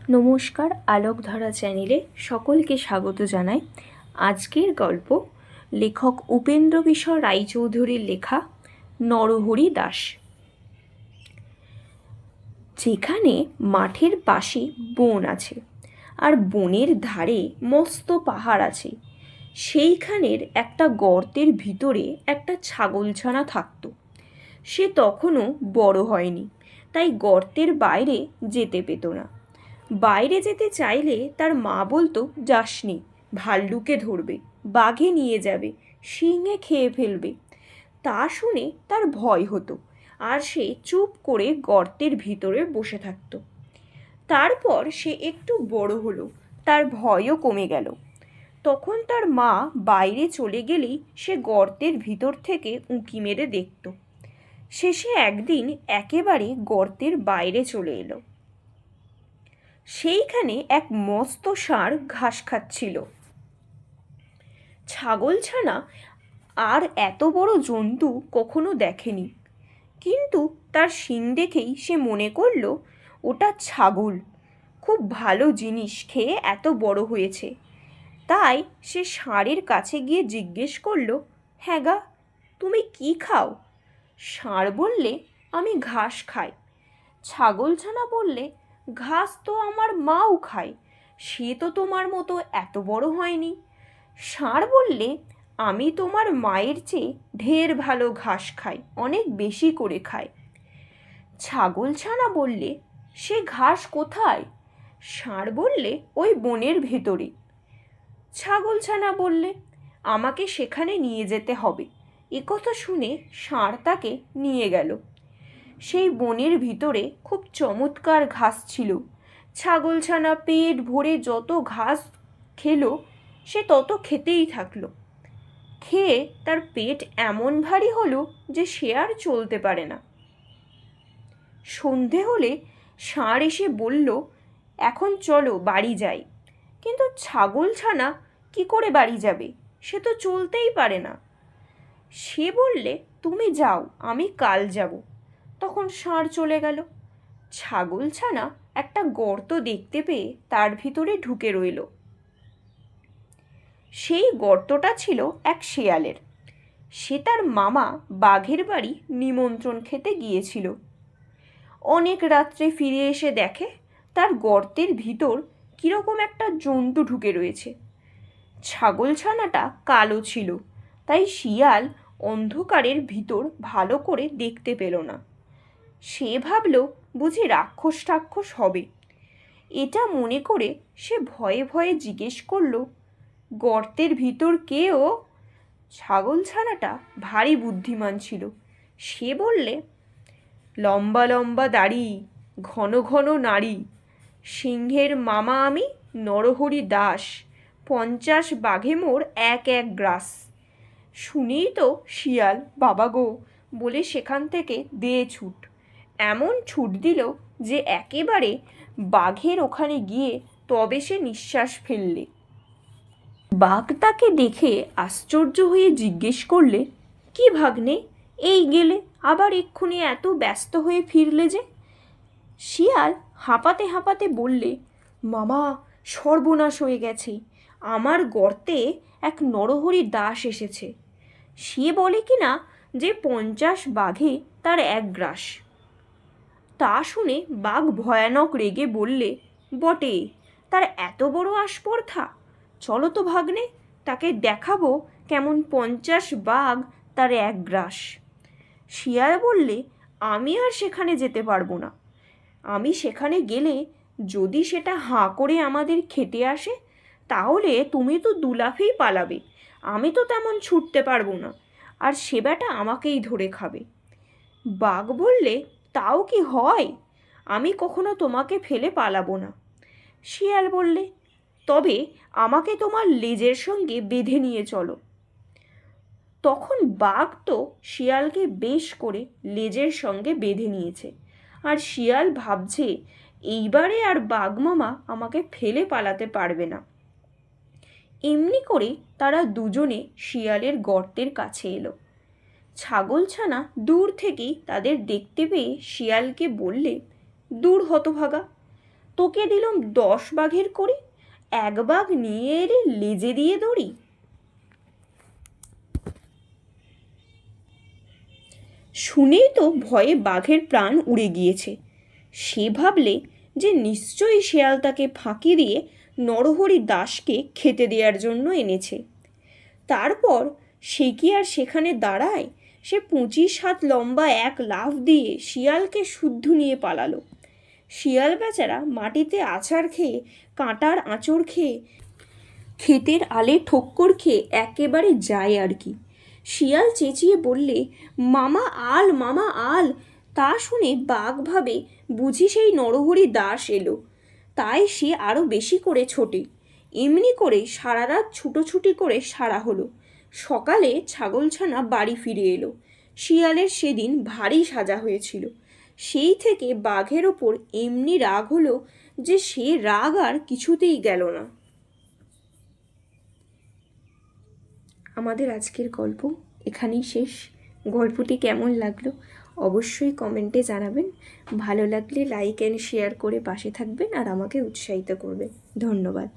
নমস্কার, আলোকধারা চ্যানেলে সকলকে স্বাগত জানাই। আজকের গল্প লেখক উপেন্দ্রকিশোর রায়চৌধুরীর লেখা নরহরি দাস। যেখানে মাঠের পাশে বন আছে আর বনের ধারে মস্ত পাহাড় আছে, সেইখানের একটা গর্তের ভিতরে একটা ছাগলছানা থাকত। সে তখনও বড় হয়নি, তাই গর্তের বাইরে যেতে পেত না। বাইরে যেতে চাইলে তার মা বলতো, যাসনি, ভাল্লুকে ধরবে, বাঘে নিয়ে যাবে, সিংহে খেয়ে ফেলবে। তা শুনে তার ভয় হতো আর সে চুপ করে গর্তের ভিতরে বসে থাকত। তারপর সে একটু বড় হলো, তার ভয়ও কমে গেল। তখন তার মা বাইরে চলে গেলেই সে গর্তের ভিতর থেকে উঁকি মেরে দেখত। শেষে একদিন একেবারে গর্তের বাইরে চলে এলো। সেইখানে এক মস্ত ষাঁড় ঘাস খাচ্ছিল। ছাগলছানা আর এত বড় জন্তু কখনো দেখেনি, কিন্তু তার শিং দেখেই সে মনে করল ওটা ছাগল, খুব ভালো জিনিস খেয়ে এত বড় হয়েছে। তাই সে ষাঁড়ের কাছে গিয়ে জিজ্ঞেস করল, হ্যাঁ গা, তুমি কি খাও? ষাঁড় বললে, আমি ঘাস খাই। ছাগলছানা বললে, ঘাস তো আমার মাও খায়, সে তো তোমার মতো এত বড় হয়নি। ষাঁড় বললে, আমি তোমার মায়ের চেয়ে ঢের ভালো ঘাস খাই, অনেক বেশি করে খাই। ছাগলছানা বললে, সে ঘাস কোথায়? ষাঁড় বললে, ওই বনের ভেতরে। ছাগলছানা বললে, আমাকে সেখানে নিয়ে যেতে হবে। একথা শুনে ষাঁড় তাকে নিয়ে গেল। সেই বনের ভিতরে খুব চমৎকার ঘাস ছিল। ছাগলছানা পেট ভরে যত ঘাস খেলো, সে তত খেতেই থাকলো। খেয়ে তার পেট এমন ভারী হলো যে সে আর চলতে পারে না। সন্ধে হলে ষাঁড় এসে বলল, এখন চলো বাড়ি যাই। কিন্তু ছাগলছানা কি করে বাড়ি যাবে? সে তো চলতেই পারে না। সে বললে, তুমি যাও, আমি কাল যাব। তখন ষাঁড় চলে গেল। ছাগলছানা একটা গর্ত দেখতে পেয়ে তার ভিতরে ঢুকে রইল। সেই গর্তটা ছিল এক শেয়ালের। সে তার মামা বাঘের বাড়ি নিমন্ত্রণ খেতে গিয়েছিল। অনেক রাত্রে ফিরে এসে দেখে তার গর্তের ভিতর কীরকম একটা জন্তু ঢুকে রয়েছে। ছাগলছানাটা কালো ছিল, তাই শিয়াল অন্ধকারের ভিতর ভালো করে দেখতে পেল না। সে ভাবল বুঝি রাক্ষস টাক্ষস হবে। এটা মনে করে সে ভয়ে ভয়ে জিজ্ঞেস করল, গর্তের ভিতর কে ও? ছাগলছানাটা ভারী বুদ্ধিমান ছিল। সে বললে, লম্বা লম্বা দাড়ি, ঘন ঘন নাড়ি, সিংহের মামা আমি, নরহরি দাস, 50 বাঘে মোর এক এক গ্রাস। শুনেই তো শিয়াল বাবা গো বলে সেখান থেকে দে ছুট। এমন ছুট দিল যে একেবারে বাঘের ওখানে গিয়ে তবে সে নিঃশ্বাস ফেললে। বাঘ তাকে দেখে আশ্চর্য হয়ে জিজ্ঞেস করলে, কি ভাগ্নে, এই গেলে, আবার এক্ষুনি এত ব্যস্ত হয়ে ফিরলে যে? শিয়াল হাঁপাতে হাঁপাতে বললে, মামা, সর্বনাশ হয়ে গেছে, আমার গর্তে এক নরহরি দাস এসেছে। সে বলে কি না যে 50 বাঘে তার এক গ্রাস। তা শুনে বাঘ ভয়ানক রেগে বললে, বটে, তার এত বড় আস্পর্ধা, চলো তো ভাগ্নে, তাকে দেখাবো কেমন 50 বাঘ তার এক গ্রাস। শিয়াল বললে, আমি আর সেখানে যেতে পারবো না। আমি সেখানে গেলে যদি সেটা হাঁ করে আমাদের খেতে আসে, তাহলে তুমি তো দুলাফেই পালাবে, আমি তো তেমন ছুটতে পারবো না, আর সে বেটা আমাকেই ধরে খাবে। বাঘ বললে, তাও কি হয়, আমি কখনো তোমাকে ফেলে পালাবো না। শিয়াল বললে, তবে আমাকে তোমার লেজের সঙ্গে বেঁধে নিয়ে চলো। তখন বাঘ তো শিয়ালকে বেশ করে লেজের সঙ্গে বেঁধে নিয়েছে, আর শিয়াল ভাবছে এইবারে আর বাঘ মামা আমাকে ফেলে পালাতে পারবে না। এমনি করে তারা দুজনে শিয়ালের গর্তের কাছে এলো। ছাগলছানা দূর থেকেই তাদের দেখতে পেয়ে শিয়ালকে বললে, দূর হতভাগা, তোকে দিলাম 10 বাঘের করি, 1 বাঘ নিয়ে এলে লেজে দিয়ে দড়ি। শুনেই তো ভয়ে বাঘের প্রাণ উড়ে গিয়েছে। সে ভাবলে যে নিশ্চয়ই শেয়াল তাকে ফাঁকি দিয়ে নরহরি দাসকে খেতে দেওয়ার জন্য এনেছে। তারপর সে কি আর সেখানে দাঁড়ায়? সে 25 হাত লম্বা এক লাফ দিয়ে শিয়ালকে শুদ্ধ নিয়ে পালালো। শিয়াল বেচারা মাটিতে আছাড় খেয়ে, কাঁটার আঁচড় খেয়ে, ক্ষেতের আলে ঠক্কর খেয়ে একেবারে যায় আর কি। শিয়াল চেঁচিয়ে বললে, মামা আল, মামা আল। তা শুনে বাঘ ভাবে বুঝি সেই নরহরি দাস এলো, তাই সে আরও বেশি করে ছোটে। এমনি করে সারা রাত ছুটোছুটি করে সারা হলো। সকালে ছাগলছানা বাড়ি ফিরে এলো। শিয়ালের সেদিন ভারী সাজা হয়েছিল। সেই থেকে বাঘের ওপর এমনি রাগ হলো যে সে রাগ আর কিছুতেই গেল না। আমাদের আজকের গল্প এখানেই শেষ। গল্পটি কেমন লাগলো অবশ্যই কমেন্টে জানাবেন। ভালো লাগলে লাইক অ্যান্ড শেয়ার করে পাশে থাকবেন আর আমাকে উৎসাহিত করবেন। ধন্যবাদ।